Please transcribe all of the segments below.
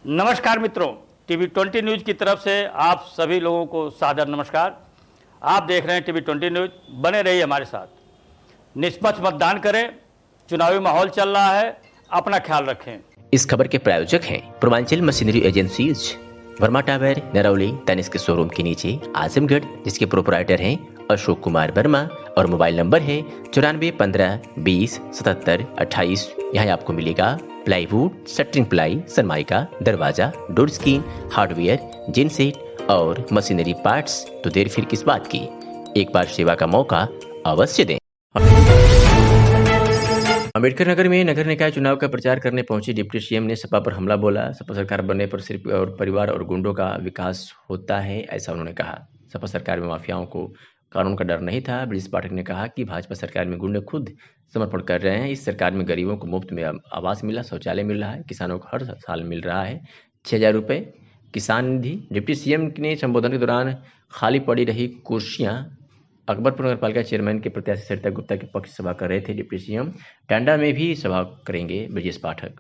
नमस्कार मित्रों, TV 20 news की तरफ से आप सभी लोगों को सादर नमस्कार। आप देख रहे हैं टीवी 20 न्यूज़। बने रहिए हमारे साथ। निष्पक्ष मतदान करें, चुनावी माहौल चल रहा है, अपना ख्याल रखें। इस खबर के प्रायोजक हैं Purvanchal machinery agencies, Verma tower, Narauli, Tanishq के शोरूम के नीचे आजमगढ़, जिसके प्रोपराइटर हैं अशोक कुमार वर्मा और मोबाइल नंबर है 9415207728। यहाँ आपको मिलेगा प्लाईवुड, शटरिंग प्लाई, सनमाइका, दरवाजा, डोर स्क्रीन, हार्डवेयर, जिन सेट और मशीनरी पार्ट्स। तो देर फिर किस बात की, एक बार सेवा का मौका अवश्य दें। अम्बेडकर नगर में नगर निकाय चुनाव का प्रचार करने पहुंचे डिप्टी सीएम ने सपा पर हमला बोला। सपा सरकार बनने पर सिर्फ और परिवार और गुंडों का विकास होता है, ऐसा उन्होंने कहा। सपा सरकार में माफियाओं को कानून का डर नहीं था। ब्रिजेश पाठक ने कहा कि भाजपा सरकार में गुंडे खुद समर्पण कर रहे हैं। इस सरकार में गरीबों को मुफ्त में आवास मिला, शौचालय मिल रहा है, किसानों को हर साल मिल रहा है 6,000 रुपये किसान निधि। डिप्टी सीएम ने संबोधन के दौरान खाली पड़ी रही कुर्सियां अकबरपुर नगरपालिका चेयरमैन के प्रत्याशी सरिता गुप्ता के पक्ष सभा कर रहे थे डिप्टी सीएम। टांडा में भी सभा करेंगे ब्रिजेश पाठक।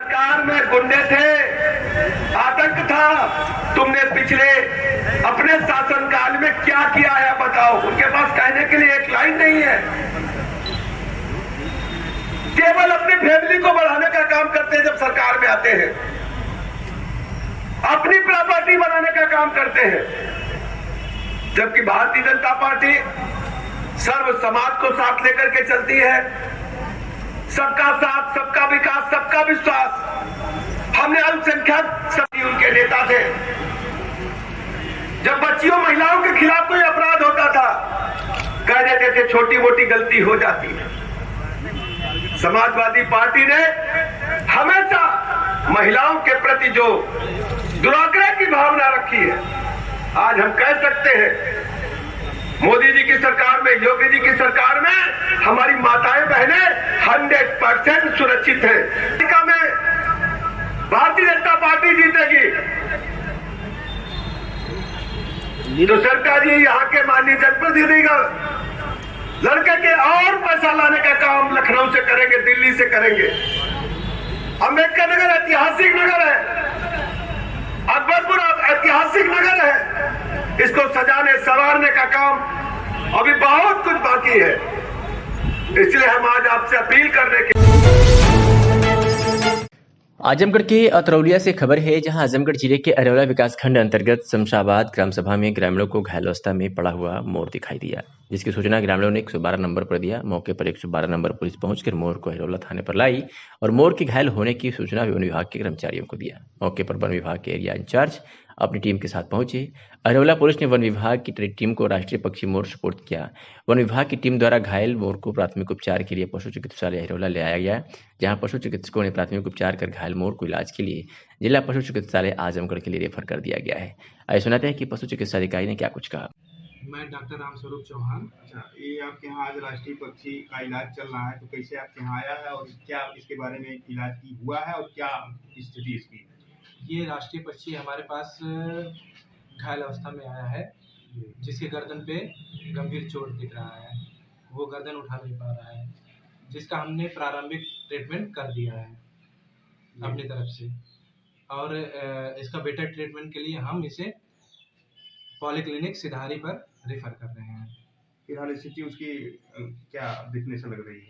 सरकार में गुंडे थे, आतंक था। तुमने पिछले अपने शासनकाल में क्या किया है बताओ। उनके पास कहने के लिए एक लाइन नहीं है। केवल अपनी फैमिली को बढ़ाने का काम करते हैं। जब सरकार में आते हैं अपनी प्रॉपर्टी बनाने का काम करते हैं, जबकि भारतीय जनता पार्टी सर्व समाज को साथ लेकर के चलती है। सबका साथ, सबका विकास, सबका विश्वास। हमने अल्पसंख्यक सभी उनके नेता थे। जब बच्चियों महिलाओं के खिलाफ कोई अपराध होता था, कह देते थे छोटी मोटी गलती हो जाती है। समाजवादी पार्टी ने हमेशा महिलाओं के प्रति जो दुराग्रह की भावना रखी है, आज हम कह सकते हैं मोदी जी की सरकार में, योगी जी की सरकार में हमारी माताएं बहनें 100% सुरक्षित है। अमेरिका में भारतीय जनता पार्टी जीतेगी तो सरकार जी यहाँ के माननीय जनप्रतिनिधिगण लड़के के और पैसा लाने का काम लखनऊ से करेंगे, दिल्ली से करेंगे। अम्बेडकर नगर ऐतिहासिक नगर है, अकबरपुर ऐतिहासिक नगर है। इसको सजाने संवारने का काम अभी बहुत कुछ बाकी है। इसलिए हम आज आपसे अपील करने के आजमगढ़ के अतरौलिया से खबर है, जहां आजमगढ़ जिले के अरौला विकासखंड अंतर्गत शमशाबाद ग्राम सभा में ग्रामीणों को घायल अवस्था में पड़ा हुआ मोर दिखाई दिया, जिसकी सूचना ग्रामीणों ने 112 नंबर पर दिया। मौके पर 112 नंबर पुलिस पहुंचकर मोर को अरौला थाने पर लाई और मोर के घायल होने की सूचना वन विभाग के कर्मचारियों को दिया। मौके पर वन विभाग के एरिया इंचार्ज अपनी टीम के साथ पहुंचे। अरौला पुलिस ने वन विभाग की टीम को राष्ट्रीय पक्षी मोर सुपुर्द किया। वन विभाग की टीम द्वारा घायल मोर को प्राथमिक उपचार के लिए पशु चिकित्सालय अरौला ले आया गया, जहां पशु चिकित्सकों ने प्राथमिक उपचार कर घायल मोर को इलाज के लिए जिला पशु चिकित्सालय आजमगढ़ के लिए रेफर कर दिया गया है। आइए सुनाते हैं कि पशु चिकित्सा अधिकारी ने क्या कुछ कहा। मैं डॉक्टर रामस्वरूप चौहान। अच्छा, ये आपके यहाँ आज राष्ट्रीय पक्षी का इलाज चल रहा है, तो कैसे आपके यहाँ आया है और क्या इसके बारे में इलाज की हुआ है और क्या स्थिति इसकी है? ये राष्ट्रीय पक्षी हमारे पास घायल अवस्था में आया है, जिसके गर्दन पे गंभीर चोट दिख रहा है। वो गर्दन उठा नहीं पा रहा है, जिसका हमने प्रारंभिक ट्रीटमेंट कर दिया है अपनी तरफ से। और इसका बेटर ट्रीटमेंट के लिए हम इसे पॉलीक्लिनिक सिधारी पर रेफर कर रहे हैं। फिलहाल स्थिति उसकी क्या दिखने से लग रही है?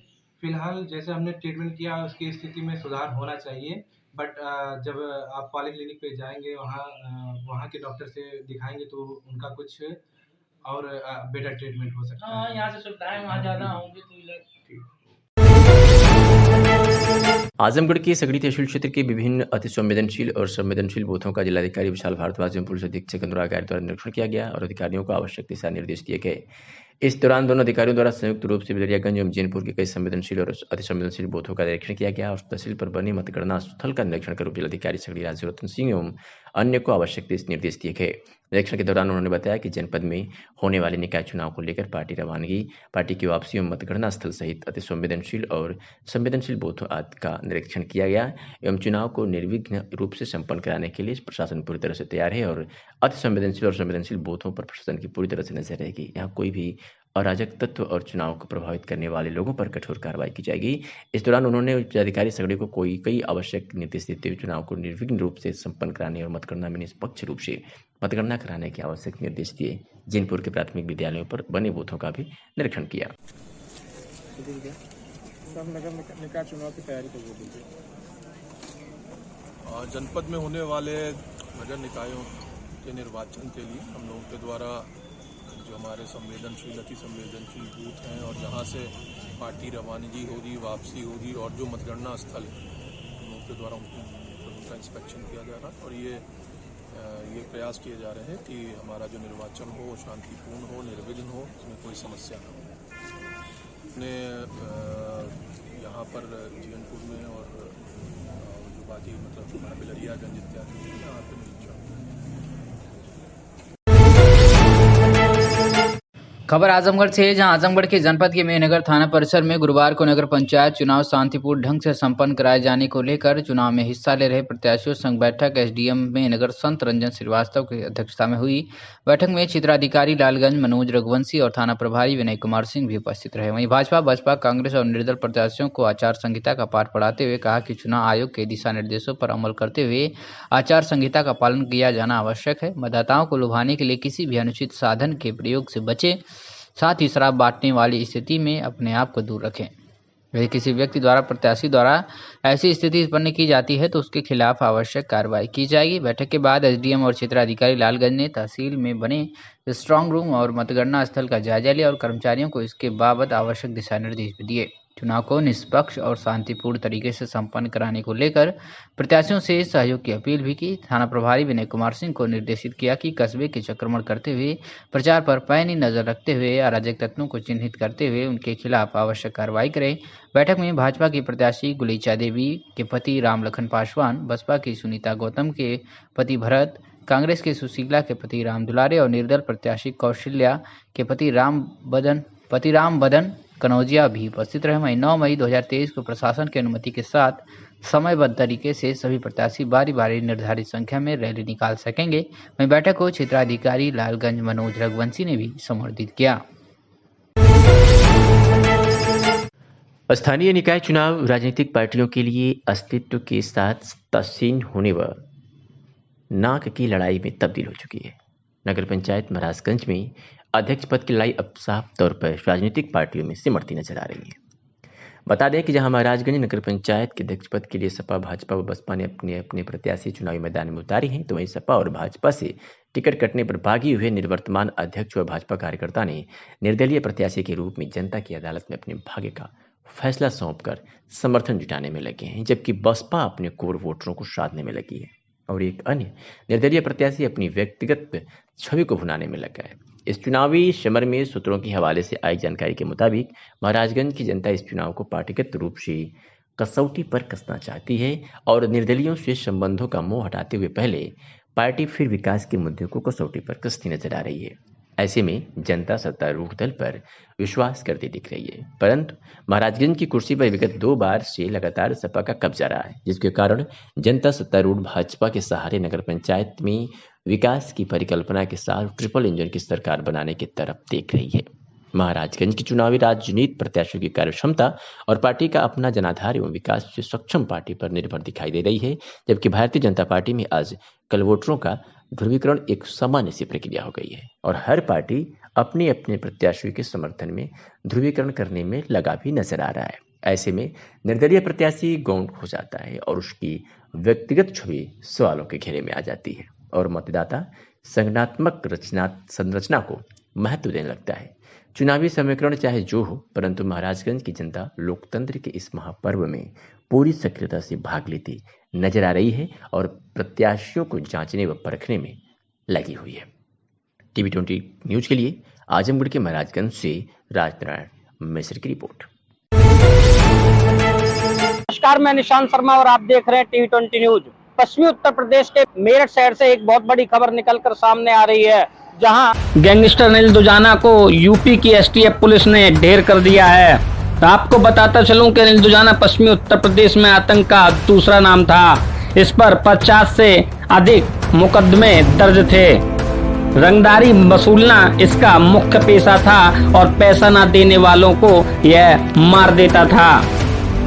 फिलहाल जैसे हमने ट्रीटमेंट किया, उसकी स्थिति में सुधार होना चाहिए। बट जब आप पॉलीक्लिनिक पे जाएंगे, वहाँ के डॉक्टर से दिखाएंगे तो उनका कुछ और बेटर ट्रीटमेंट हो सकता है। यहाँ से सुविधाएं वहाँ ज़्यादा होंगी तो इलाज। आजमगढ़ के सगड़ी तहसील क्षेत्र के विभिन्न अति संवेदनशील और संवेदनशील बूथों का जिलाधिकारी विशाल भारद्वाज एवं पुलिस अधीक्षक अनुराग आर्य द्वारा निरीक्षण किया गया और अधिकारियों को आवश्यक दिशा निर्देश दिए गए। इस दौरान दोनों अधिकारियों द्वारा संयुक्त रूप से बिदरियागंज एवं जैनपुर के कई संवेदनशील और अति संवेदनशील बूथों का निरीक्षण किया गया और तहसील पर बनी मतगणना स्थल का निरीक्षण कर जिलाधिकारी सगड़ी राज्यवर्धन सिंह एवं अन्य को आवश्यक निर्देश दिए गए। निरीक्षण के दौरान उन्होंने बताया कि जनपद में होने वाले निकाय चुनाव को लेकर पार्टी रवानगी, पार्टी की वापसी एवं मतगणना स्थल सहित अति संवेदनशील और संवेदनशील बूथों आदि का निरीक्षण किया गया एवं चुनाव को निर्विघ्न रूप से संपन्न कराने के लिए प्रशासन पूरी तरह से तैयार है और अति संवेदनशील और संवेदनशील बूथों पर प्रशासन की पूरी तरह से नजर रहेगी। यहाँ कोई भी अराजक तत्व और चुनाव को प्रभावित करने वाले लोगों पर कठोर कार्रवाई की जाएगी। इस दौरान उन्होंने उच्चाधिकारी सगड़े को कई आवश्यक निर्देश देते हुए चुनाव को निर्विघ्न रूप से संपन्न कराने और मतगणना में निष्पक्ष रूप से मतगणना कराने के आवश्यक निर्देश दिए। जिनपुर के प्राथमिक विद्यालयों पर बने बूथों का भी निरीक्षण किया। निकाय चुनाव की तैयारी को दीजिए। जनपद में होने वाले नगर निकायों के निर्वाचन के लिए हम लोगों के द्वारा जो हमारे अति संवेदनशील बूथ हैं और जहां से पार्टी रवानगी होगी, वापसी होगी और जो मतगणना स्थल है हम लोगों के द्वारा उनका इंस्पेक्शन किया जा रहा है और ये प्रयास किए जा रहे हैं कि हमारा जो निर्वाचन हो शांतिपूर्ण हो, निर्विघ्न हो, उसमें कोई समस्या न हो। ने यहाँ पर जीवनपुर में और जो बाकी मतलब बिलरियागंज इत्यादि यहाँ पर निरीक्षण। खबर आजमगढ़ से है, जहां आजमगढ़ के जनपद के मेहनगर थाना परिसर में गुरुवार को नगर पंचायत चुनाव शांतिपूर्ण ढंग से संपन्न कराए जाने को लेकर चुनाव में हिस्सा ले रहे प्रत्याशियों संग बैठक एसडीएम मेहनगर संत रंजन श्रीवास्तव की अध्यक्षता में हुई। बैठक में क्षेत्राधिकारी लालगंज मनोज रघुवंशी और थाना प्रभारी विनय कुमार सिंह भी उपस्थित रहे। वहीं भाजपा, बसपा, कांग्रेस और निर्दल प्रत्याशियों को आचार संहिता का पाठ पढ़ाते हुए कहा कि चुनाव आयोग के दिशा निर्देशों पर अमल करते हुए आचार संहिता का पालन किया जाना आवश्यक है। मतदाताओं को लुभाने के लिए किसी भी अनुचित साधन के प्रयोग से बचें, साथ ही शराब बांटने वाली स्थिति में अपने आप को दूर रखें। यदि किसी व्यक्ति द्वारा प्रत्याशी द्वारा ऐसी स्थिति उत्पन्न की जाती है तो उसके खिलाफ आवश्यक कार्रवाई की जाएगी। बैठक के बाद एसडीएम और क्षेत्राधिकारी लालगंज ने तहसील में बने स्ट्रांग रूम और मतगणना स्थल का जायजा लिया और कर्मचारियों को इसके बाबत आवश्यक दिशा निर्देश भी दिए। चुनाव को निष्पक्ष और शांतिपूर्ण तरीके से संपन्न कराने को लेकर प्रत्याशियों से सहयोग की अपील भी की। थाना प्रभारी विनय कुमार सिंह को निर्देशित किया कि कस्बे के चक्रमण करते हुए प्रचार पर पैनी नजर रखते हुए अराजक तत्वों को चिन्हित करते हुए उनके खिलाफ आवश्यक कार्रवाई करें। बैठक में भाजपा की प्रत्याशी गुलीचा देवी के पति राम लखन पासवान, बसपा की सुनीता गौतम के पति भरत, कांग्रेस के सुशीला के पति राम दुलारे और निर्दल प्रत्याशी कौशल्या के पति राम बदन कनौजिया भी उपस्थित रहे। वहीं 9 मई 2023 को प्रशासन की अनुमति के साथ समयबद्ध तरीके से सभी प्रत्याशी बारी बारी निर्धारित संख्या में रैली निकाल सकेंगे। वहीं बैठक को क्षेत्राधिकारी लालगंज मनोज रघुवंशी ने भी संबोधित किया। स्थानीय निकाय चुनाव राजनीतिक पार्टियों के लिए अस्तित्व के साथ तस्सीन होने व नाक की लड़ाई में तब्दील हो चुकी है। नगर पंचायत महाराजगंज में अध्यक्ष पद की लड़ाई अब साफ तौर पर राजनीतिक पार्टियों में सिमटती नजर आ रही है। बता दें कि जहां महाराजगंज नगर पंचायत के अध्यक्ष पद के लिए सपा, भाजपा व बसपा ने अपने प्रत्याशी चुनावी मैदान में उतारे हैं, तो वहीं सपा और भाजपा से टिकट कटने पर भागी हुए निवर्तमान अध्यक्ष व भाजपा कार्यकर्ता ने निर्दलीय प्रत्याशी के रूप में जनता की अदालत में अपने भाग्य का फैसला सौंपकर समर्थन जुटाने में लगे हैं, जबकि बसपा अपने कोर वोटरों को साधने में लगी है और एक अन्य निर्दलीय प्रत्याशी अपनी व्यक्तिगत छवि को भुनाने में लगा है। इस चुनावी समर में सूत्रों के हवाले से आई जानकारी के मुताबिक महाराजगंज की जनता इस चुनाव को पार्टीगत रूप से कसौटी पर कसना चाहती है और निर्दलियों से संबंधों का मोह हटाते हुए पहले पार्टी फिर विकास के मुद्दे को कसौटी पर कसती नजर आ रही है। ऐसे में जनता सत्तारूढ़ दल पर विश्वास करती दिख रही है, परंतु महाराजगंज की कुर्सी पर विगत 2 बार से लगातार सपा का कब्जा रहा है, जिसके कारण जनता सत्तारूढ़ भाजपा के सहारे नगर पंचायत में विकास की परिकल्पना के साथ ट्रिपल इंजन की सरकार बनाने की तरफ देख रही है। महाराजगंज की चुनावी राजनीति प्रत्याशियों की कार्यक्षमता और पार्टी का अपना जनाधार एवं विकास से सक्षम पार्टी पर निर्भर दिखाई दे रही है, जबकि भारतीय जनता पार्टी में आज कल वोटरों का ध्रुवीकरण एक सामान्य सी प्रक्रिया हो गई है और हर पार्टी अपने अपने प्रत्याशियों के समर्थन में ध्रुवीकरण करने में लगा भी नजर आ रहा है। ऐसे में निर्दलीय प्रत्याशी गौण हो जाता है और उसकी व्यक्तिगत छवि सवालों के घेरे में आ जाती है और मतदाता संगठनात्मक संरचना को महत्व देने लगता है। चुनावी समीकरण चाहे जो हो, परंतु महाराजगंज की जनता लोकतंत्र के इस महापर्व में पूरी सक्रियता से भाग लेती नजर आ रही है और प्रत्याशियों को जांचने व परखने में लगी हुई है। टीवी 20 न्यूज के लिए आजमगढ़ के महाराजगंज से राजनारायण मिश्र की रिपोर्ट। नमस्कार, मैं निशांत शर्मा और आप देख रहे हैं टीवी 20 न्यूज। पश्चिमी उत्तर प्रदेश के मेरठ शहर से एक बहुत बड़ी खबर निकलकर सामने आ रही है, जहां गैंगस्टर अनिल दुजाना को यूपी की एसटीएफ पुलिस ने ढेर कर दिया है। तो आपको बताता चलूं कि अनिल दुजाना पश्चिमी उत्तर प्रदेश में आतंक का दूसरा नाम था। इस पर 50 से अधिक मुकदमे दर्ज थे। रंगदारी वसूलना इसका मुख्य पेशा था और पैसा न देने वालों को यह मार देता था।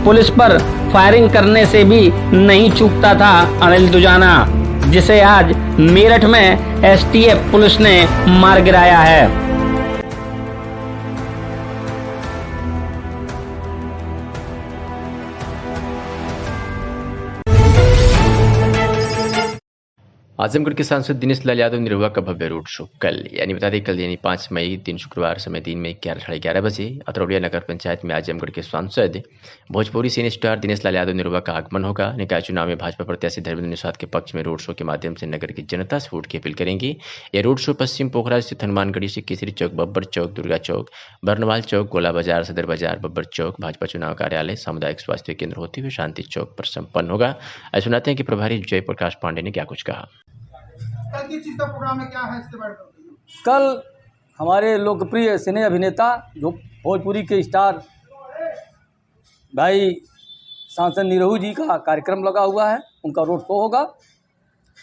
पुलिस पर फायरिंग करने से भी नहीं चूकता था अनिल दुजाना, जिसे आज मेरठ में एसटीएफ पुलिस ने मार गिराया है। आजमगढ़ के सांसद दिनेश लाल यादव निरहुआ का भव्य रोड शो कल बता दें कल 5 मई दिन शुक्रवार समय दिन में 11:30 बजे अतरौलिया नगर पंचायत में आजमगढ़ के सांसद भोजपुरी सिने स्टार दिनेश लाल यादव निरहुआ का आगमन होगा। निकाय चुनाव में भाजपा प्रत्याशी धर्मेंद्र निषाद के पक्ष में रोड शो के माध्यम से नगर की जनता से वोट की अपील करेंगे। यह रोड शो पश्चिम पोखरा स्थित हनुमानगढ़ी से केसरी चौक, बब्बर चौक, दुर्गा चौक, बर्नवाल चौक, गोला बाजार, सदर बाजार, बब्बर चौक, भाजपा चुनाव कार्यालय, सामुदायिक स्वास्थ्य केंद्र होते हुए शांति चौक पर संपन्न होगा। आज सुनाते हैं कि प्रभारी जयप्रकाश पांडे ने क्या कुछ कहा। कल किस चीज़ का प्रोग्राम है, क्या है इसके बारे में? कल हमारे लोकप्रिय सिने अभिनेता जो भोजपुरी के स्टार भाई सांसद निरहू जी का कार्यक्रम लगा हुआ है, उनका रोड शो होगा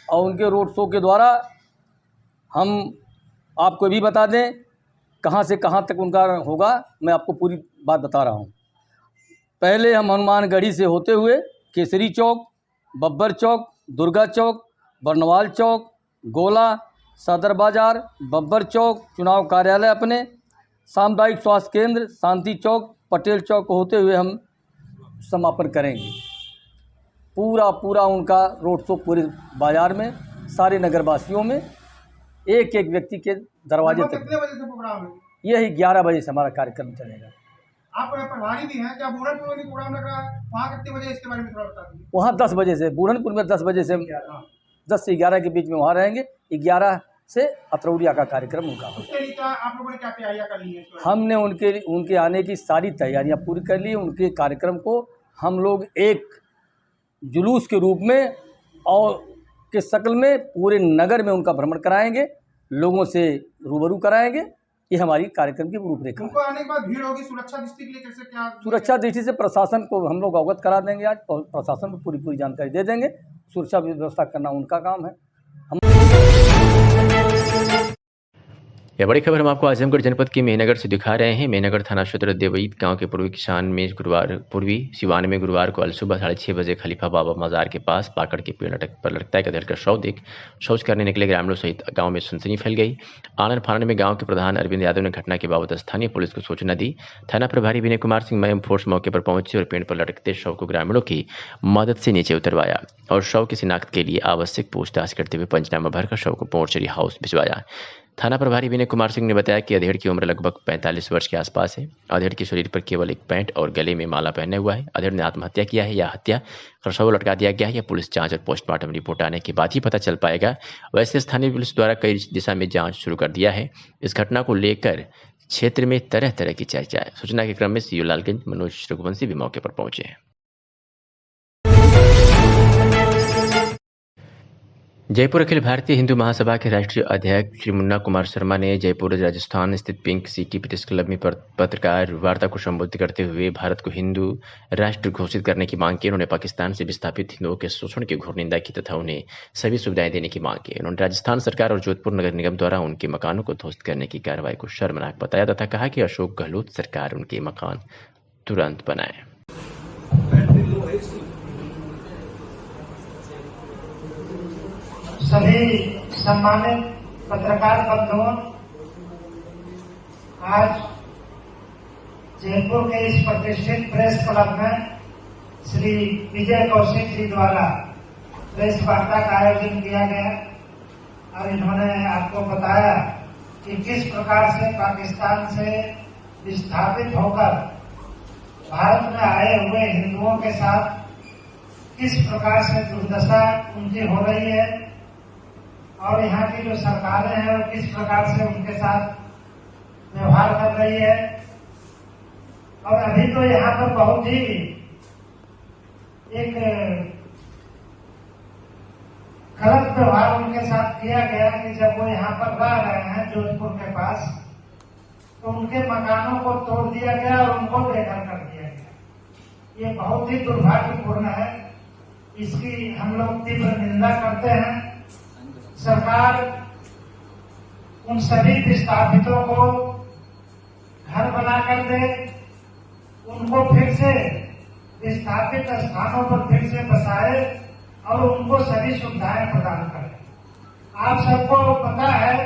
और उनके रोड शो के द्वारा हम आपको भी बता दें कहां से कहां तक उनका होगा। मैं आपको पूरी बात बता रहा हूं। पहले हम हनुमानगढ़ी से होते हुए केसरी चौक, बब्बर चौक, दुर्गा चौक, बर्नवाल चौक, गोला, सदर बाजार, बब्बर चौक, चुनाव कार्यालय अपने, सामुदायिक स्वास्थ्य केंद्र, शांति चौक, पटेल चौक होते हुए हम समापन करेंगे। पूरा उनका रोड शो पूरे बाजार में, सारे नगरवासियों में, एक एक व्यक्ति के दरवाजे तक। कितने बजे से प्रोग्राम है? यही 11 बजे से हमारा कार्यक्रम चलेगा। आप प्रभारी भी हैं, क्या बूढ़नपुर में प्रोग्राम लग रहा है? वहाँ कितने बजे, इसके बारे में थोड़ा बता दीजिए। वहाँ 10 बजे से, बूढ़नपुर में 10 बजे से 10 से 11 के बीच में वहाँ रहेंगे। 11 से अतरौलिया का कार्यक्रम उनका होगा। उसके लिए क्या आप लोगों ने क्या तैयारियां कर ली है? हमने उनके आने की सारी तैयारियां पूरी कर ली। उनके कार्यक्रम को हम लोग एक जुलूस के रूप में और के शक्ल में पूरे नगर में उनका भ्रमण कराएंगे, लोगों से रूबरू कराएंगे। ये हमारी कार्यक्रम की रूपरेखा। उनको आने के बाद भीड़ होगी, सुरक्षा दृष्टि के लिए कैसे क्या? सुरक्षा दृष्टि से प्रशासन को हम लोग अवगत करा देंगे आज, और प्रशासन को पूरी जानकारी दे देंगे। सुरक्षा व्यवस्था करना उनका काम है। यह बड़ी खबर हम आपको आजमगढ़ जनपद के मेहनगर से दिखा रहे हैं। मेहनगर थाना क्षेत्र देवईद गांव के पूर्वी सिवान में गुरुवार को अलसुबह 6:30 बजे खलीफा बाबा मजार के पास पाकड़ के पेड़ पर लटकता एक अधेड़ शव देख शौच करने निकले ग्रामीणों सहित गांव में सनसनी फैल गई। आनन फानन में गांव के प्रधान अरविंद यादव ने घटना के बाबत स्थानीय पुलिस को सूचना दी। थाना प्रभारी विनय कुमार सिंह मयम फोर्स मौके पर पहुंचे और पेड़ पर लटकते शव को ग्रामीणों की मदद से नीचे उतरवाया और शव की शिनाख्त के लिए आवश्यक पूछताछ करते हुए पंचनामा भरकर शव को मोर्चरी हाउस भिजवाया। थाना प्रभारी विनय कुमार सिंह ने बताया कि अधेड़ की उम्र लगभग 45 वर्ष के आसपास है। अधेड़ के शरीर पर केवल एक पैंट और गले में माला पहने हुआ है। अधेड़ ने आत्महत्या किया है या हत्या कर शव लटका दिया गया है, या पुलिस जांच और पोस्टमार्टम रिपोर्ट आने के बाद ही पता चल पाएगा। वैसे स्थानीय पुलिस द्वारा कई दिशा में जांच शुरू कर दिया है। इस घटना को लेकर क्षेत्र में तरह तरह की चर्चा है। सूचना के क्रम में सीओ लालगंज मनोज रघुवंशी भी मौके पर पहुंचे हैं। जयपुर अखिल भारतीय हिंदू महासभा के राष्ट्रीय अध्यक्ष श्री मुन्ना कुमार शर्मा ने जयपुर राजस्थान स्थित पिंक सिटी प्रेस क्लब में पत्रकार वार्ता को संबोधित करते हुए भारत को हिंदू राष्ट्र घोषित करने की मांग की। उन्होंने पाकिस्तान से विस्थापित हिंदुओं के शोषण की घोर निंदा की तथा उन्हें सभी सुविधाएं देने की मांग की। उन्होंने राजस्थान सरकार और जोधपुर नगर निगम द्वारा उनके मकानों को ध्वस्त करने की कार्रवाई को शर्मनाक बताया तथा कहा कि अशोक गहलोत सरकार उनके मकान तुरंत बनाए। सभी सम्मानित पत्रकार बंधुओं, आज जयपुर के इस प्रतिष्ठित प्रेस क्लब में श्री विजय कौशिक जी द्वारा प्रेस वार्ता का आयोजन किया गया और इन्होंने आपको बताया कि किस प्रकार से पाकिस्तान से विस्थापित होकर भारत में आए हुए हिंदुओं के साथ किस प्रकार से दुर्दशा उनकी हो रही है और यहाँ की जो सरकारें हैं वो किस प्रकार से उनके साथ व्यवहार कर रही है। और अभी तो यहाँ पर बहुत ही एक गलत व्यवहार उनके साथ किया गया कि जब वो यहाँ पर रह रहे हैं जोधपुर के पास, तो उनके मकानों को तोड़ दिया गया और उनको बेघर कर दिया गया। ये बहुत ही दुर्भाग्यपूर्ण है। इसकी हम लोग तीव्र निंदा करते हैं। सरकार उन सभी विस्थापितों को घर बनाकर दे, उनको फिर से विस्थापित स्थानों पर फिर से बसाए और उनको सभी सुविधाएं प्रदान करें। आप सबको पता है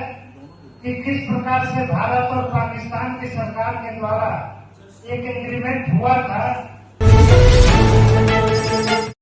कि किस प्रकार से भारत और पाकिस्तान की सरकार के द्वारा एक एग्रीमेंट हुआ था